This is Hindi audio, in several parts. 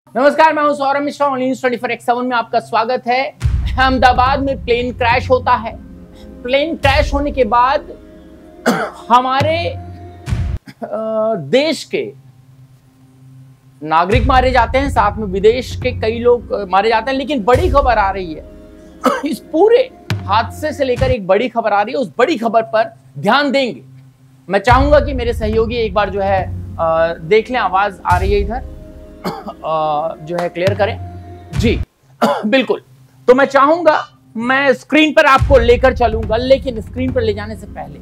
नमस्कार, मैं हूं Saurabh Mishra. Only news 24x7 में आपका स्वागत है। अहमदाबाद में प्लेन क्रैश होता है। प्लेन क्रैश होने के बाद हमारे देश के नागरिक मारे जाते हैं, साथ में विदेश के कई लोग मारे जाते हैं। लेकिन बड़ी खबर आ रही है, इस पूरे हादसे से लेकर एक बड़ी खबर आ रही है। उस बड़ी खबर पर ध्यान देंगे। मैं चाहूंगा कि मेरे सहयोगी एक बार जो है देख लें। आवाज आ रही है इधर, जो है क्लियर करें जी। बिल्कुल, तो मैं चाहूंगा मैं स्क्रीन पर आपको लेकर चलूंगा, लेकिन स्क्रीन पर ले जाने से पहले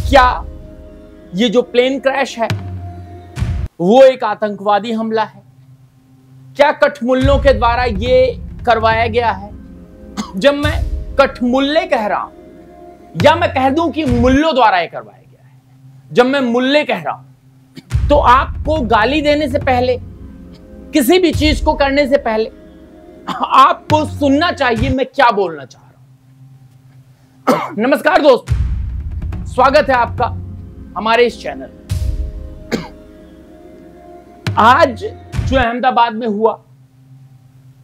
क्या ये जो प्लेन क्रैश है वो एक आतंकवादी हमला है? क्या कठमुल्लों के द्वारा ये करवाया गया है? जब मैं कठमुल्ले कह रहा हूं या मैं कह दूं कि मुल्लों द्वारा ये करवाया गया है, जब मैं मुल्ले कह रहा हूं तो आपको गाली देने से पहले, किसी भी चीज को करने से पहले आपको सुनना चाहिए मैं क्या बोलना चाह रहा हूं। नमस्कार दोस्तों, स्वागत है आपका हमारे इस चैनल में। आज जो अहमदाबाद में हुआ,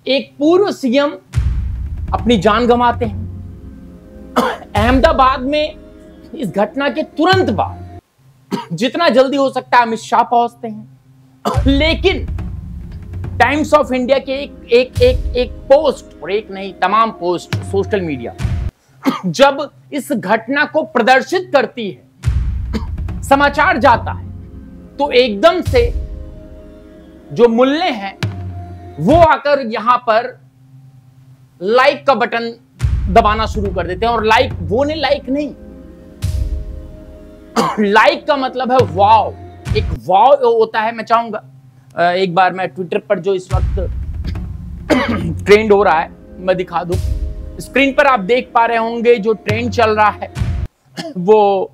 एक पूर्व सीएम अपनी जान गंवाते हैं। अहमदाबाद में इस घटना के तुरंत बाद जितना जल्दी हो सकता है अमित शाह पहुंचते हैं, लेकिन टाइम्स ऑफ इंडिया के एक पोस्ट, और एक नहीं तमाम पोस्ट सोशल मीडिया जब इस घटना को प्रदर्शित करती है, समाचार जाता है, तो एकदम से जो मुल्ले हैं वो आकर यहां पर लाइक का बटन दबाना शुरू कर देते हैं। और लाइक वो नहीं, लाइक नहीं, लाइक का मतलब है वाव। एक वाव होता है। मैं चाहूंगा एक बार मैं ट्विटर पर जो इस वक्त ट्रेंड हो रहा है मैं दिखा दूं। स्क्रीन पर आप देख पा रहे होंगे जो ट्रेंड चल रहा है वो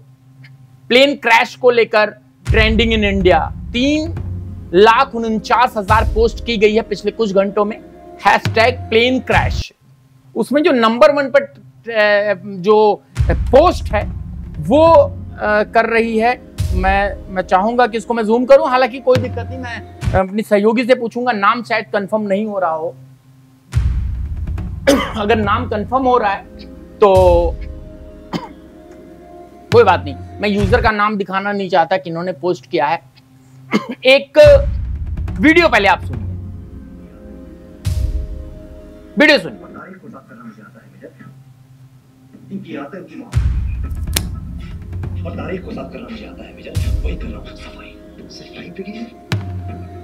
प्लेन क्रैश को लेकर ट्रेंडिंग इन इंडिया। 3,49,000 पोस्ट की गई है पिछले कुछ घंटों में, हैशटैग प्लेन क्रैश। उसमें जो नंबर 1 पर जो पोस्ट है वो कर रही है। मैं चाहूंगा कि इसको मैं जूम करूं, हालांकि कोई दिक्कत नहीं, मैं अपनी सहयोगी से पूछूंगा। नाम शायद कंफर्म नहीं हो रहा हो, अगर नाम कंफर्म हो रहा है तो कोई बात नहीं, मैं यूजर का नाम दिखाना नहीं चाहता कि इन्होंने पोस्ट किया है। एक वीडियो पहले आप सुनिए, वीडियो सुनिए। और तारीख को साफ करना मुझे आता है विजय, वही कर रहा हूँ। सफाई पे गई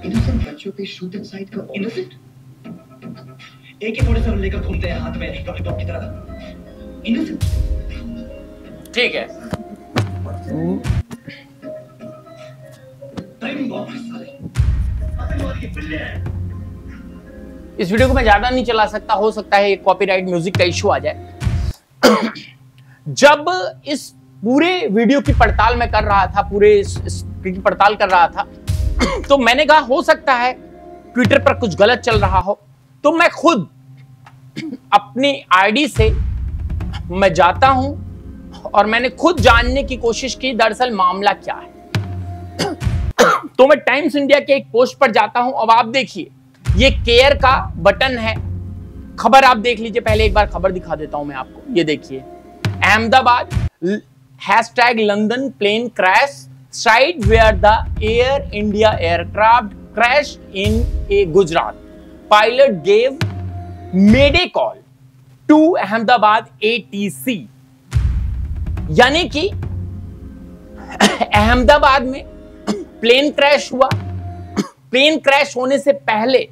इनोसेंट बच्चों पे शूट इनसाइड का इनोसेंट एक ही थोड़े से हम लेकर घूमते हैं हाथ में लॉलीपॉप की तरह। इनोसेंट ठीक है। टाइमिंग बहुत सारे आतंकवादी के बिल्ले हैं। इस वीडियो को मैं ज्यादा नहीं चला सकता, हो सकता है कॉपीराइट म्यूजिक का इश्यू आ जाए। जब इस पूरे वीडियो की पड़ताल मैं कर रहा था, पूरे की पड़ताल कर रहा था, तो मैंने कहा हो सकता है ट्विटर पर कुछ गलत चल रहा हो, तो मैं खुद अपनी आईडी से मैं जाता हूं और मैंने खुद जानने की कोशिश की दरअसल मामला क्या है। तो मैं टाइम्स इंडिया के एक पोस्ट पर जाता हूं। अब आप देखिए, ये केयर का बटन है। खबर आप देख लीजिए, पहले एक बार खबर दिखा देता हूं मैं आपको। ये देखिए, Ahmedabad hashtag London plane crash site where the Air India aircraft crash in a Gujarat, pilot gave mayday call to Ahmedabad ATC। यानी कि अहमदाबाद में प्लेन क्रैश हुआ। प्लेन क्रैश होने से पहले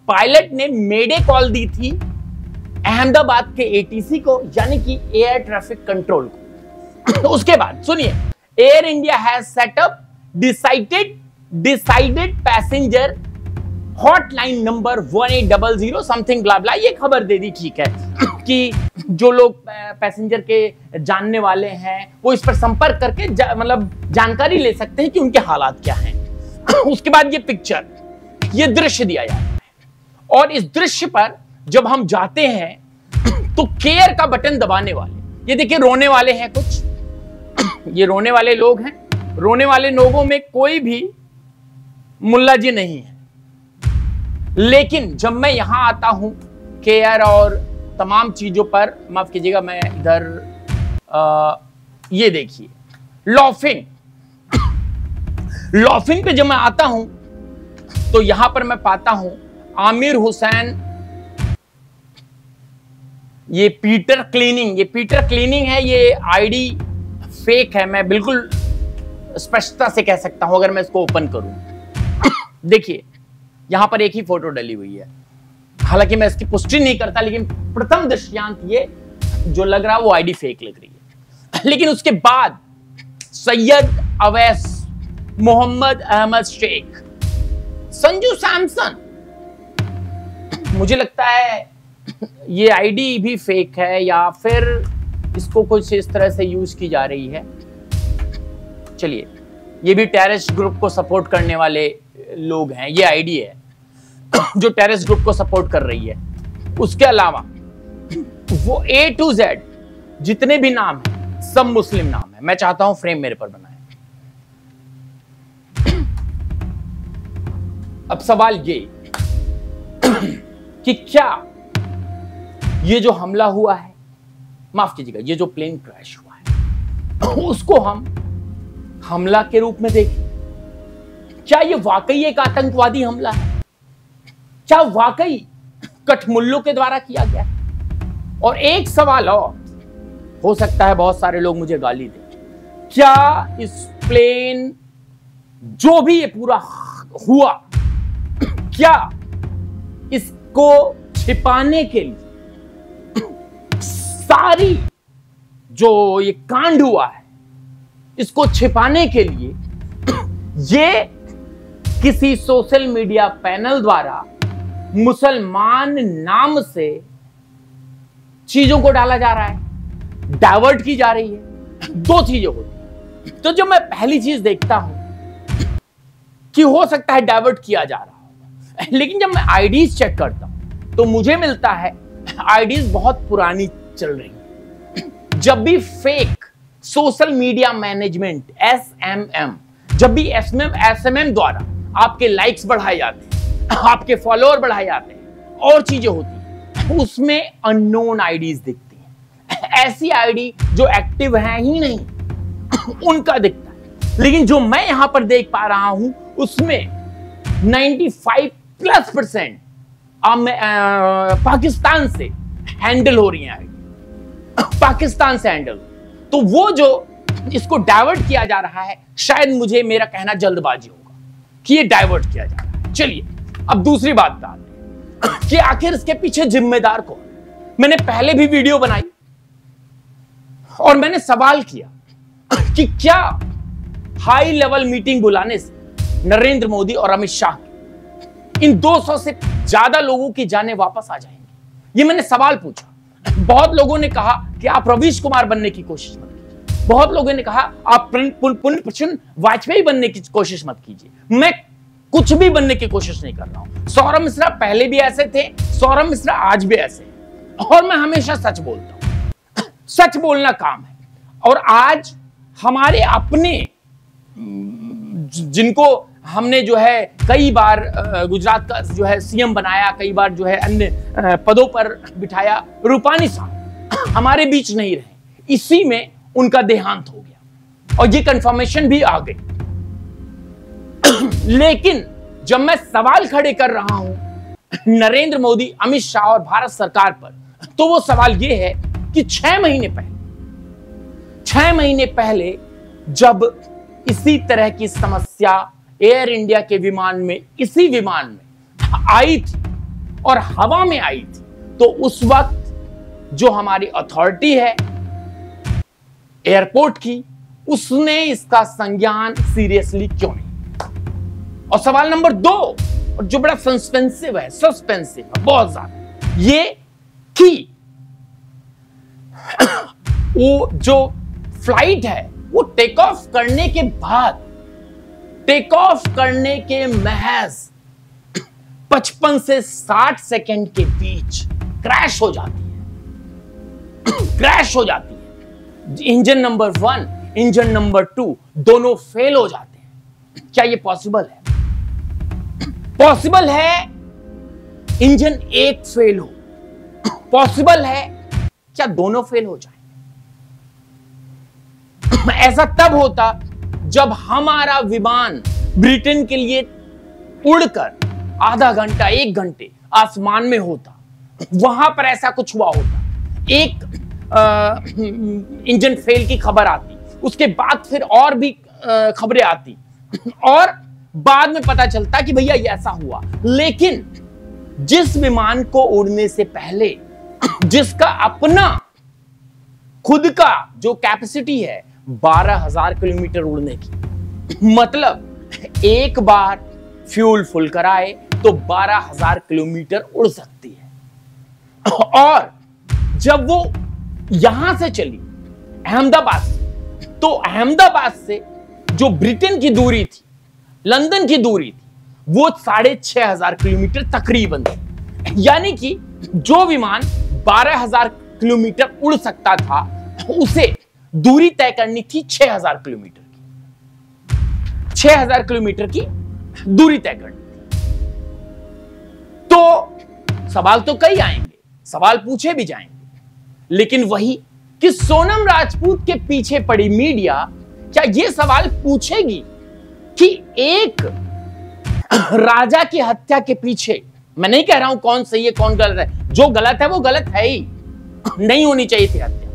पायलट ने मेडे कॉल दी थी अहमदाबाद के ATC को, यानी कि एयर ट्रैफिक कंट्रोल को। तो उसके बाद सुनिए, Air India has set up decided passenger hotline number 1800 something blah blah. ये खबर दे दी, ठीक है, कि जो लोग पैसेंजर के जानने वाले हैं वो इस पर संपर्क करके मतलब जानकारी ले सकते हैं कि उनके हालात क्या हैं। उसके बाद ये पिक्चर, ये दृश्य दिया जाता है, और इस दृश्य पर जब हम जाते हैं तो केयर का बटन दबाने वाले, ये देखिए रोने वाले हैं कुछ, ये रोने वाले लोग हैं। रोने वाले लोगों में कोई भी मुल्ला जी नहीं है, लेकिन जब मैं यहां आता हूं केयर और तमाम चीजों पर, माफ कीजिएगा मैं इधर ये देखिए लॉफिंग पे जब मैं आता हूं तो यहां पर मैं पाता हूं आमिर हुसैन, ये पीटर क्लीनिंग है। ये आईडी फेक है, मैं बिल्कुल स्पष्टता से कह सकता हूं अगर मैं इसको ओपन करूं। देखिए यहां पर एक ही फोटो डली हुई है, हालांकि मैं इसकी पुष्टि नहीं करता, लेकिन प्रथम दृष्टयांत ये जो लग रहा है वो आईडी फेक लग रही है। लेकिन उसके बाद सैयद अवैस, मोहम्मद अहमद शेख, संजू सैमसन, मुझे लगता है ये आईडी भी फेक है या फिर इसको कुछ इस तरह से यूज की जा रही है। चलिए, ये भी टेररिस्ट ग्रुप को सपोर्ट करने वाले लोग हैं, ये आईडी है जो टेररिस्ट ग्रुप को सपोर्ट कर रही है। उसके अलावा वो A to Z जितने भी नाम हैं सब मुस्लिम नाम है। मैं चाहता हूं फ्रेम मेरे पर बनाए। अब सवाल ये कि क्या ये जो हमला हुआ है, माफ कीजिएगा ये जो प्लेन क्रैश हुआ है, उसको हम हमला के रूप में देखें? क्या ये वाकई एक आतंकवादी हमला है? क्या वाकई कठमुल्लों के द्वारा किया गया? और एक सवाल और, हो सकता है बहुत सारे लोग मुझे गाली दें, क्या इस प्लेन जो भी ये पूरा हुआ, क्या इसको छिपाने के लिए सारी जो ये कांड हुआ है, इसको छिपाने के लिए ये किसी सोशल मीडिया पैनल द्वारा मुसलमान नाम से चीजों को डाला जा रहा है, डाइवर्ट की जा रही है? दो चीजें होती हैं। तो जब मैं पहली चीज देखता हूं कि हो सकता है डाइवर्ट किया जा रहा हो, लेकिन जब मैं आईडीज चेक करता हूं तो मुझे मिलता है आईडीज बहुत पुरानी चल रही है। जब भी fake social media management SMM, जब भी SMM द्वारा आपके लाइक्स बढ़ाए जाते हैं, आपके फॉलोअर बढ़ाए जाते हैं और चीजें होती हैं, उसमें अननोन आईडीज दिखती हैं। ऐसी आईडी जो एक्टिव है ही नहीं उनका दिखता है। लेकिन जो मैं यहां पर देख पा रहा हूं उसमें 95+% पाकिस्तान से हैंडल हो रही है आईडी, पाकिस्तान से हैंडल। तो वो जो इसको डाइवर्ट किया जा रहा है, शायद मुझे मेरा कहना जल्दबाजी होगा कि ये डाइवर्ट किया जा रहा है। चलिए अब दूसरी बात डालते हैं कि आखिर इसके पीछे जिम्मेदार कौन है। मैंने पहले भी वीडियो बनाई और मैंने सवाल किया कि क्या हाई लेवल मीटिंग बुलाने से नरेंद्र मोदी और अमित शाह इन 200 से ज्यादा लोगों की जानें वापस आ जाएंगी? ये मैंने सवाल पूछा। बहुत लोगों ने कहा कि आप रवीश कुमार बनने की कोशिश मत कीजिए, बहुत लोगों ने कहा आप पुनः प्रसन्न वाजपेयी बनने की कोशिश मत कीजिए। मैं कुछ भी बनने की कोशिश नहीं कर रहा हूं। सौरभ मिश्रा पहले भी ऐसे थे, सौरभ मिश्रा आज भी ऐसे हैं, और मैं हमेशा सच बोलता हूं। सच बोलना काम है। और आज हमारे अपने, जिनको हमने जो है कई बार गुजरात का जो है सीएम बनाया, कई बार जो है अन्य पदों पर बिठाया, रूपानी साहब हमारे बीच नहीं रहे, इसी में उनका देहांत हो गया और ये कंफर्मेशन भी आ गई। लेकिन जब मैं सवाल खड़े कर रहा हूं नरेंद्र मोदी, अमित शाह और भारत सरकार पर, तो वो सवाल ये है कि 6 महीने पहले जब इसी तरह की समस्या एयर इंडिया के विमान में, इसी विमान में आई थी और हवा में आई थी, तो उस वक्त जो हमारी अथॉरिटी है एयरपोर्ट की, उसने इसका संज्ञान सीरियसली क्यों नहीं? और सवाल नंबर 2, जो बड़ा सस्पेंसिव है बहुत ज्यादा, ये कि वो जो फ्लाइट है वो टेक ऑफ करने के बाद, टेक ऑफ करने के महज 55 से 60 सेकंड के बीच क्रैश हो जाती है। क्रैश हो जाती है। इंजन नंबर 1, इंजन नंबर 2 दोनों फेल हो जाते हैं। क्या ये पॉसिबल है? पॉसिबल है इंजन एक फेल हो, पॉसिबल है क्या दोनों फेल हो जाए? ऐसा तब होता जब हमारा विमान ब्रिटेन के लिए उड़कर आधा घंटा 1 घंटे आसमान में होता, वहां पर ऐसा कुछ हुआ होता, एक इंजन फेल की खबर आती, उसके बाद फिर और भी खबरें आती और बाद में पता चलता कि भैया ये ऐसा हुआ। लेकिन जिस विमान को उड़ने से पहले जिसका अपना खुद का जो कैपेसिटी है 12,000 किलोमीटर उड़ने की, मतलब एक बार फ्यूल फुल कराए तो 12,000 किलोमीटर उड़ सकती है। और जब वो यहां से चली अहमदाबाद से, तो अहमदाबाद से जो ब्रिटेन की दूरी थी, लंदन की दूरी थी, वो 6,500 किलोमीटर तकरीबन थी। यानी कि जो विमान 12,000 किलोमीटर उड़ सकता था उसे दूरी तय करनी थी 6,000 किलोमीटर की, 6,000 किलोमीटर की दूरी तय करनी थी। तो सवाल तो कई आएंगे, सवाल पूछे भी जाएंगे, लेकिन वही कि सोनम राजपूत के पीछे पड़ी मीडिया क्या यह सवाल पूछेगी कि एक राजा की हत्या के पीछे, मैं नहीं कह रहा हूं कौन सही है कौन गलत है, जो गलत है वो गलत है ही, नहीं होनी चाहिए थी हत्या,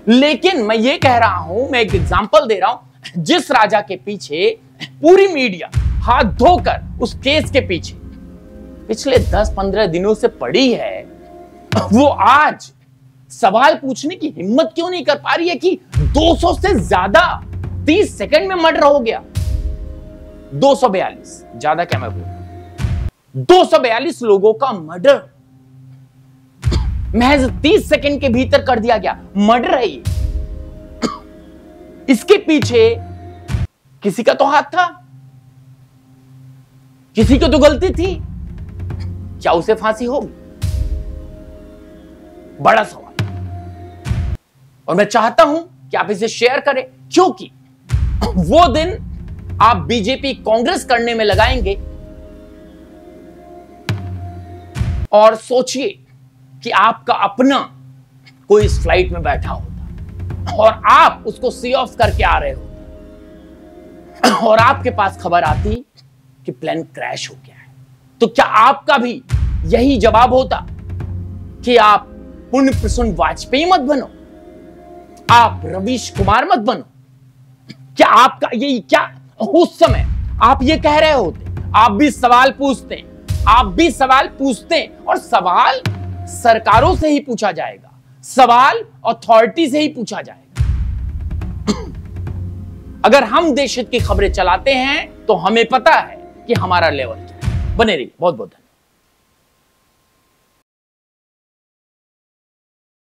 लेकिन मैं ये कह रहा हूं, मैं एक एग्जांपल दे रहा हूं, जिस राजा के पीछे पूरी मीडिया हाथ धोकर उस केस के पीछे पिछले 10-15 दिनों से पड़ी है, वो आज सवाल पूछने की हिम्मत क्यों नहीं कर पा रही है कि 200 से ज्यादा 30 सेकंड में मर्डर हो गया। 242, ज्यादा क्या मैं बोलूं, 242 लोगों का मर्डर महज 30 सेकंड के भीतर कर दिया गया। मर्डर है ये, इसके पीछे किसी का तो हाथ था, किसी को तो गलती थी, क्या उसे फांसी होगी? बड़ा सवाल। और मैं चाहता हूं कि आप इसे शेयर करें, क्योंकि वो दिन आप बीजेपी कांग्रेस करने में लगाएंगे और सोचिए कि आपका अपना कोई इस फ्लाइट में बैठा होता और आप उसको सी ऑफ करके आ रहे होते और आपके पास खबर आती कि प्लेन क्रैश हो गया है, तो क्या आपका भी यही जवाब होता कि आप पुण्य प्रसून वाजपेयी मत बनो, आप रवीश कुमार मत बनो? क्या आपका यही, क्या उस समय आप ये कह रहे होते? आप भी सवाल पूछते, आप भी सवाल पूछते, और सवाल सरकारों से ही पूछा जाएगा, सवाल अथॉरिटी से ही पूछा जाएगा। अगर हम देश हित की खबरें चलाते हैं तो हमें पता है कि हमारा लेवल क्या है। बने रहिए, बहुत बहुत धन्यवाद।